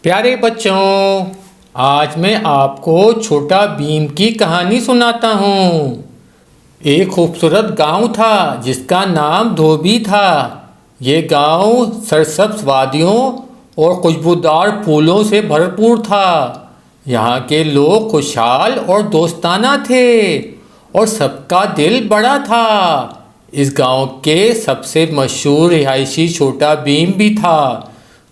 پیارے بچوں، آج میں آپ کو چھوٹا بھیم کی کہانی سناتا ہوں۔ ایک خوبصورت گاؤں تھا جس کا نام دھوبی تھا۔ یہ گاؤں سرسبز وادیوں اور خوشبودار پھولوں سے بھرپور تھا۔ یہاں کے لوگ خوشحال اور دوستانہ تھے اور سب کا دل بڑا تھا۔ اس گاؤں کے سب سے مشہور رہائشی چھوٹا بھیم بھی تھا۔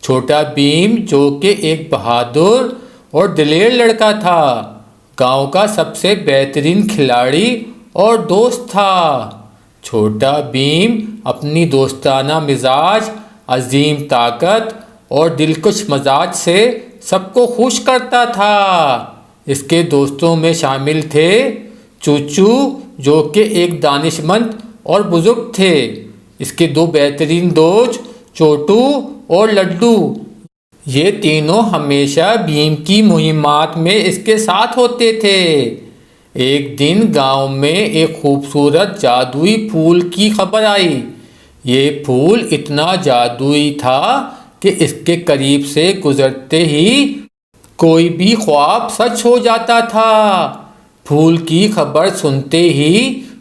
چھوٹا بھیم جو کہ ایک بہادر اور دلیر لڑکا تھا، گاؤں کا سب سے بہترین کھلاڑی اور دوست تھا۔ چھوٹا بھیم اپنی دوستانہ مزاج، عظیم طاقت اور دلکش مزاج سے سب کو خوش کرتا تھا۔ اس کے دوستوں میں شامل تھے چوچو جو کہ ایک دانش مند اور بزرگ تھے، اس کے دو بہترین دوست چوٹو اور لڈو۔ یہ تینوں ہمیشہ بھیم کی مہمات میں اس کے ساتھ ہوتے تھے۔ ایک دن گاؤں میں ایک خوبصورت جادوئی پھول کی خبر آئی۔ یہ پھول اتنا جادوئی تھا کہ اس کے قریب سے گزرتے ہی کوئی بھی خواب سچ ہو جاتا تھا۔ پھول کی خبر سنتے ہی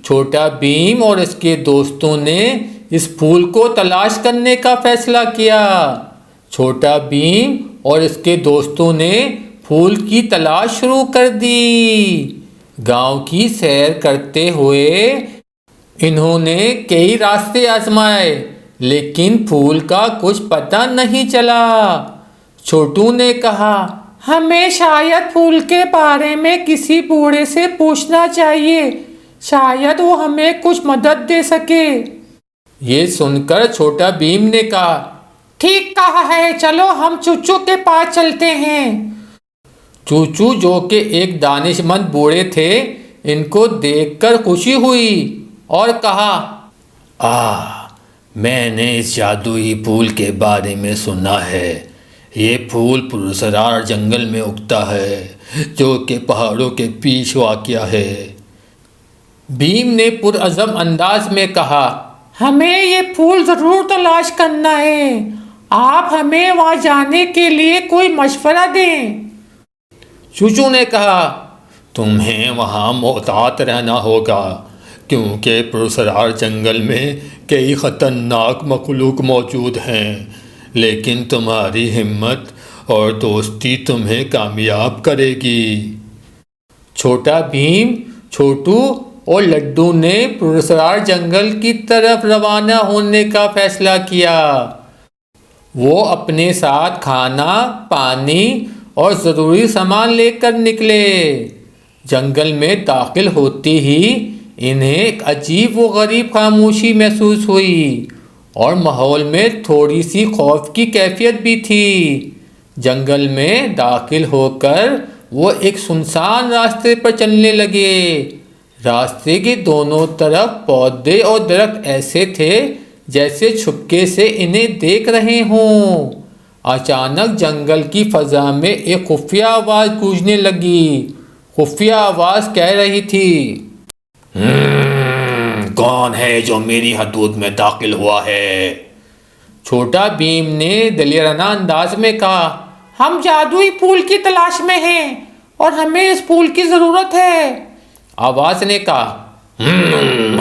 چھوٹا بھیم اور اس کے دوستوں نے اس پھول کو تلاش کرنے کا فیصلہ کیا۔ چھوٹا بھیم اور اس کے دوستوں نے پھول کی تلاش شروع کر دی۔ گاؤں کی سیر کرتے ہوئے انہوں نے کئی راستے آزمائے لیکن پھول کا کچھ پتہ نہیں چلا۔ چھوٹو نے کہا، ہمیں شاید پھول کے بارے میں کسی بوڑھے سے پوچھنا چاہیے، شاید وہ ہمیں کچھ مدد دے سکے۔ یہ سن کر چھوٹا بھیم نے کہا، ٹھیک کہا ہے، چلو ہم چوچو کے پاس چلتے ہیں۔ چوچو جو کہ ایک دانش مند بوڑھے تھے، ان کو دیکھ کر خوشی ہوئی اور کہا، میں نے اس جادوئی پھول کے بارے میں سنا ہے۔ یہ پھول پراسرار جنگل میں اگتا ہے جو کہ پہاڑوں کے پیچھے واقع ہے۔ بھیم نے پرعزم انداز میں کہا، ہمیں یہ پھول ضرور تلاش کرنا ہے، آپ ہمیں وہاں جانے کے لیے کوئی مشورہ دیں۔ چوچو نے کہا، تمہیں وہاں محتاط رہنا ہوگا کیونکہ پراسرار جنگل میں کئی خطرناک مخلوق موجود ہیں، لیکن تمہاری ہمت اور دوستی تمہیں کامیاب کرے گی۔ چھوٹا بھیم، چھوٹو اور لڈو نے پراسرار جنگل کی طرف روانہ ہونے کا فیصلہ کیا۔ وہ اپنے ساتھ کھانا، پانی اور ضروری سامان لے کر نکلے۔ جنگل میں داخل ہوتے ہی انہیں ایک عجیب و غریب خاموشی محسوس ہوئی اور ماحول میں تھوڑی سی خوف کی کیفیت بھی تھی۔ جنگل میں داخل ہو کر وہ ایک سنسان راستے پر چلنے لگے۔ راستے کے دونوں طرف پودے اور درخت ایسے تھے جیسے چھپکے سے انہیں دیکھ رہے ہوں۔ اچانک جنگل کی فضا میں ایک خفیہ آواز گونجنے لگی۔ خفیہ آواز کہہ رہی تھی، کون ہے جو میری حدود میں داخل ہوا ہے؟ چھوٹا بھیم نے دلیرانہ انداز میں کہا، ہم جادوئی پھول کی تلاش میں ہیں اور ہمیں اس پھول کی ضرورت ہے۔ آواز نے کہا،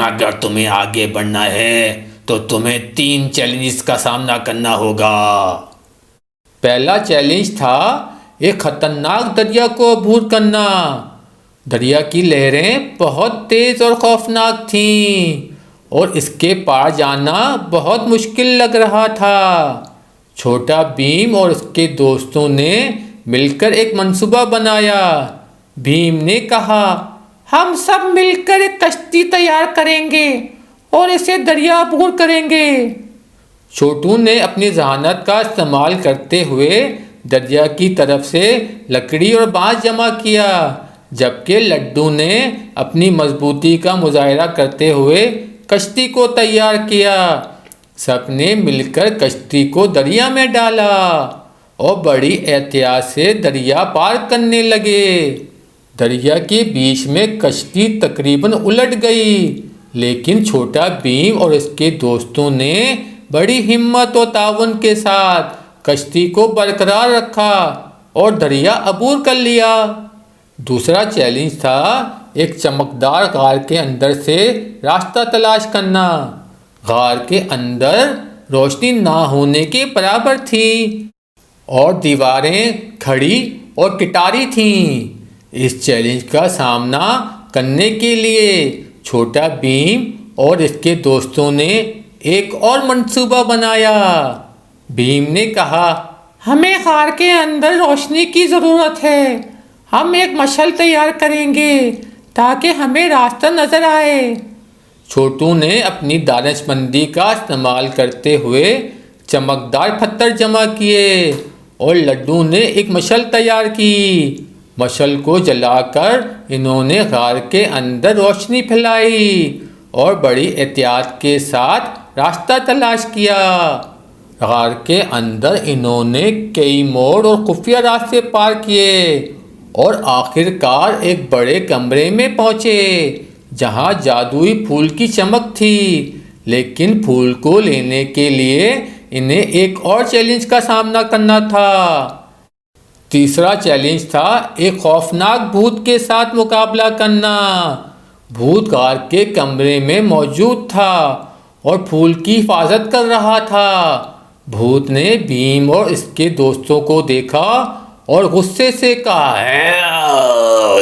اگر تمہیں آگے بڑھنا ہے تو تمہیں 3 چیلنجز کا سامنا کرنا ہوگا۔ پہلا چیلنج تھا ایک خطرناک دریا کو عبور کرنا۔ دریا کی لہریں بہت تیز اور خوفناک تھیں اور اس کے پار جانا بہت مشکل لگ رہا تھا۔ چھوٹا بھیم اور اس کے دوستوں نے مل کر ایک منصوبہ بنایا۔ بھیم نے کہا، ہم سب مل کر ایک کشتی تیار کریں گے اور اسے دریا عبور کریں گے۔ چھوٹو نے اپنی ذہانت کا استعمال کرتے ہوئے دریا کی طرف سے لکڑی اور بانس جمع کیا، جبکہ لڈو نے اپنی مضبوطی کا مظاہرہ کرتے ہوئے کشتی کو تیار کیا۔ سب نے مل کر کشتی کو دریا میں ڈالا اور بڑی احتیاط سے دریا پار کرنے لگے۔ دریا کے بیچ میں کشتی تقریباً الٹ گئی، لیکن چھوٹا بھیم اور اس کے دوستوں نے بڑی ہمت و تعاون کے ساتھ کشتی کو برقرار رکھا اور دریا عبور کر لیا۔ دوسرا چیلنج تھا ایک چمکدار غار کے اندر سے راستہ تلاش کرنا۔ غار کے اندر روشنی نہ ہونے کے برابر تھی اور دیواریں کھڑی اور کٹاری تھیں۔ اس چیلنج کا سامنا کرنے کے لیے چھوٹا بھیم اور اس کے دوستوں نے ایک اور منصوبہ بنایا۔ بھیم نے کہا، ہمیں غار کے اندر روشنی کی ضرورت ہے۔ ہم ایک مشعل تیار کریں گے تاکہ ہمیں راستہ نظر آئے۔ چھوٹو نے اپنی دانش مندی کا استعمال کرتے ہوئے چمکدار پتھر جمع کیے اور لڈو نے ایک مشعل تیار کی۔ مشعل کو جلا کر انہوں نے غار کے اندر روشنی پھیلائی اور بڑی احتیاط کے ساتھ راستہ تلاش کیا۔ غار کے اندر انہوں نے کئی موڑ اور خفیہ راستے پار کیے اور آخر کار ایک بڑے کمرے میں پہنچے جہاں جادوئی پھول کی چمک تھی، لیکن پھول کو لینے کے لیے انہیں ایک اور چیلنج کا سامنا کرنا تھا۔ تیسرا چیلنج تھا ایک خوفناک بھوت کے ساتھ مقابلہ کرنا۔ بھوت غار کے کمرے میں موجود تھا اور پھول کی حفاظت کر رہا تھا۔ بھوت نے بھیم اور اس کے دوستوں کو دیکھا اور غصے سے کہا،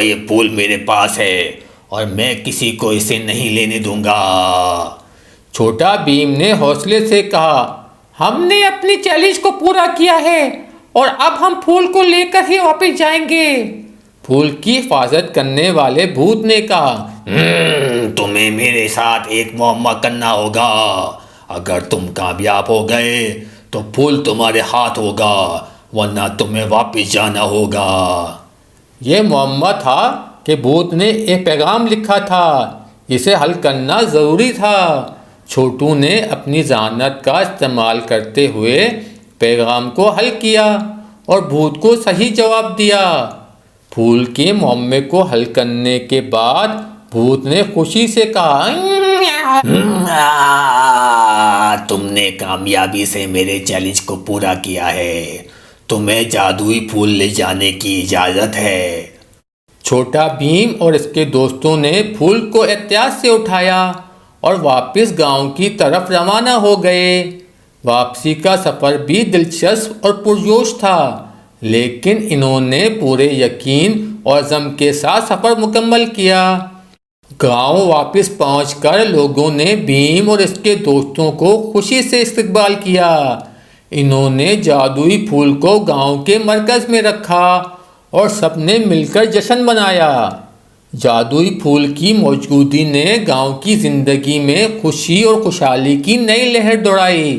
یہ پھول میرے پاس ہے اور میں کسی کو اسے نہیں لینے دوں گا۔ چھوٹا بھیم نے حوصلے سے کہا، ہم نے اپنی چیلنج کو پورا کیا ہے اور اب ہم پھول کو لے کر ہی واپس جائیں گے۔ پھول کی حفاظت کرنے والے بھوت نے کہا، تمہیں میرے ساتھ ایک معاملہ کرنا ہوگا۔ اگر تم کامیاب ہو گئے تو پھول تمہارے ہاتھ ہوگا، ورنہ تمہیں واپس جانا ہوگا۔ یہ معاملہ تھا کہ بھوت نے ایک پیغام لکھا تھا، اسے حل کرنا ضروری تھا۔ چھوٹو نے اپنی ذہانت کا استعمال کرتے ہوئے پیغام کو حل کیا اور بھوت کو صحیح جواب دیا۔ پھول کے معاملے کو حل کرنے کے بعد بھوت نے خوشی سے کہا، تم نے کامیابی سے میرے چیلنج کو پورا کیا ہے، تمہیں جادوئی پھول لے جانے کی اجازت ہے۔ چھوٹا بھیم اور اس کے دوستوں نے پھول کو احتیاط سے اٹھایا اور واپس گاؤں کی طرف روانہ ہو گئے۔ واپسی کا سفر بھی دلچسپ اور پرجوش تھا، لیکن انہوں نے پورے یقین اور عزم کے ساتھ سفر مکمل کیا۔ گاؤں واپس پہنچ کر لوگوں نے بھیم اور اس کے دوستوں کو خوشی سے استقبال کیا۔ انہوں نے جادوئی پھول کو گاؤں کے مرکز میں رکھا اور سب نے مل کر جشن منایا۔ جادوئی پھول کی موجودگی نے گاؤں کی زندگی میں خوشی اور خوشحالی کی نئی لہر دوڑائی۔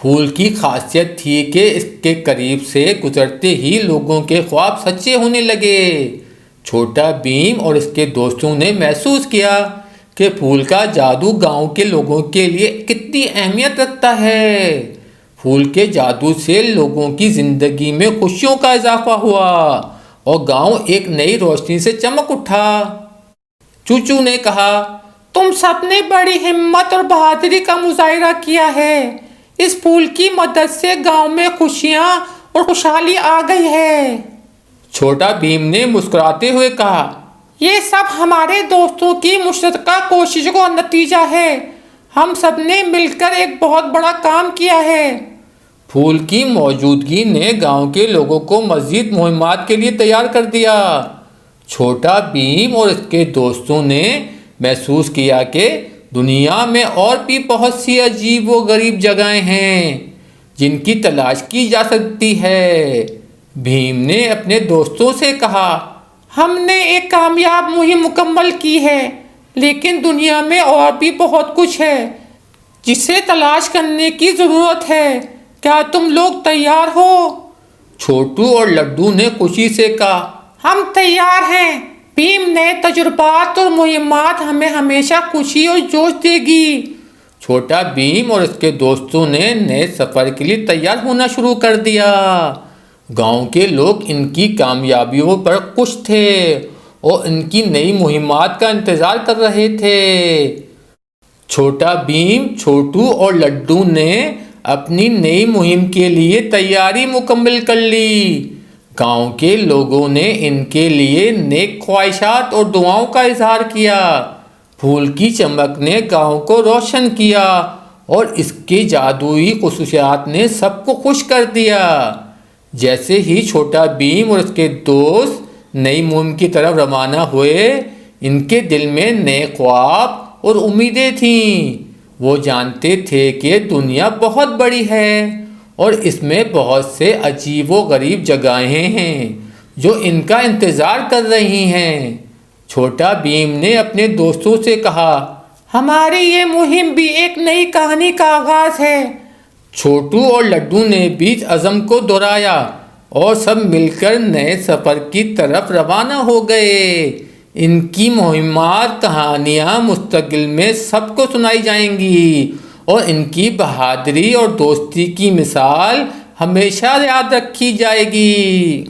پھول کی خاصیت تھی کہ اس کے قریب سے گزرتے ہی لوگوں کے خواب سچے ہونے لگے۔ چھوٹا بھیم اور اس کے دوستوں نے محسوس کیا کہ پھول کا جادو گاؤں کے لوگوں کے لیے کتنی اہمیت رکھتا ہے۔ پھول کے جادو سے لوگوں کی زندگی میں خوشیوں کا اضافہ ہوا اور گاؤں ایک نئی روشنی سے چمک اٹھا۔ چوچو نے کہا، تم سب نے بڑی ہمت اور بہادری کا مظاہرہ کیا ہے۔ اس پھول کی مدد سے گاؤں میں خوشیاں اور خوشحالی آ گئی ہے۔ چھوٹا بھیم نے مسکراتے ہوئے کہا، یہ سب ہمارے دوستوں کی مشترکہ کوششوں کا نتیجہ ہے۔ ہم سب نے مل کر ایک بہت بڑا کام کیا ہے۔ پھول کی موجودگی نے گاؤں کے لوگوں کو مزید مہمات کے لیے تیار کر دیا۔ چھوٹا بھیم اور اس کے دوستوں نے محسوس کیا کہ دنیا میں اور بھی بہت سی عجیب و غریب جگہیں ہیں جن کی تلاش کی جا سکتی ہے۔ بھیم نے اپنے دوستوں سے کہا، ہم نے ایک کامیاب مہم مکمل کی ہے، لیکن دنیا میں اور بھی بہت کچھ ہے جسے تلاش کرنے کی ضرورت ہے۔ کیا تم لوگ تیار ہو؟ چھوٹو اور لڈو نے خوشی سے کہا، ہم تیار ہیں۔ بھیم نئے تجربات اور مہمات ہمیں ہمیشہ خوشی اور جوش دے گی۔ چھوٹا بھیم اور اس کے دوستوں نے نئے سفر کے لیے تیار ہونا شروع کر دیا۔ گاؤں کے لوگ ان کی کامیابیوں پر خوش تھے اور ان کی نئی مہمات کا انتظار کر رہے تھے۔ چھوٹا بھیم، چھوٹو اور لڈو نے اپنی نئی مہم کے لیے تیاری مکمل کر لی۔ گاؤں کے لوگوں نے ان کے لیے نیک خواہشات اور دعاؤں کا اظہار کیا۔ پھول کی چمک نے گاؤں کو روشن کیا اور اس کے جادوئی خصوصیات نے سب کو خوش کر دیا۔ جیسے ہی چھوٹا بھیم اور اس کے دوست نئی مہم کی طرف روانہ ہوئے، ان کے دل میں نئے خواب اور امیدیں تھیں۔ وہ جانتے تھے کہ دنیا بہت بڑی ہے اور اس میں بہت سے عجیب و غریب جگہیں ہیں جو ان کا انتظار کر رہی ہیں۔ چھوٹا بھیم نے اپنے دوستوں سے کہا، ہماری یہ مہم بھی ایک نئی کہانی کا آغاز ہے۔ چھوٹو اور لڈو نے بھی اس عزم کو دہرایا اور سب مل کر نئے سفر کی طرف روانہ ہو گئے۔ ان کی مہمات کہانیاں مستقبل میں سب کو سنائی جائیں گی اور ان کی بہادری اور دوستی کی مثال ہمیشہ یاد رکھی جائے گی۔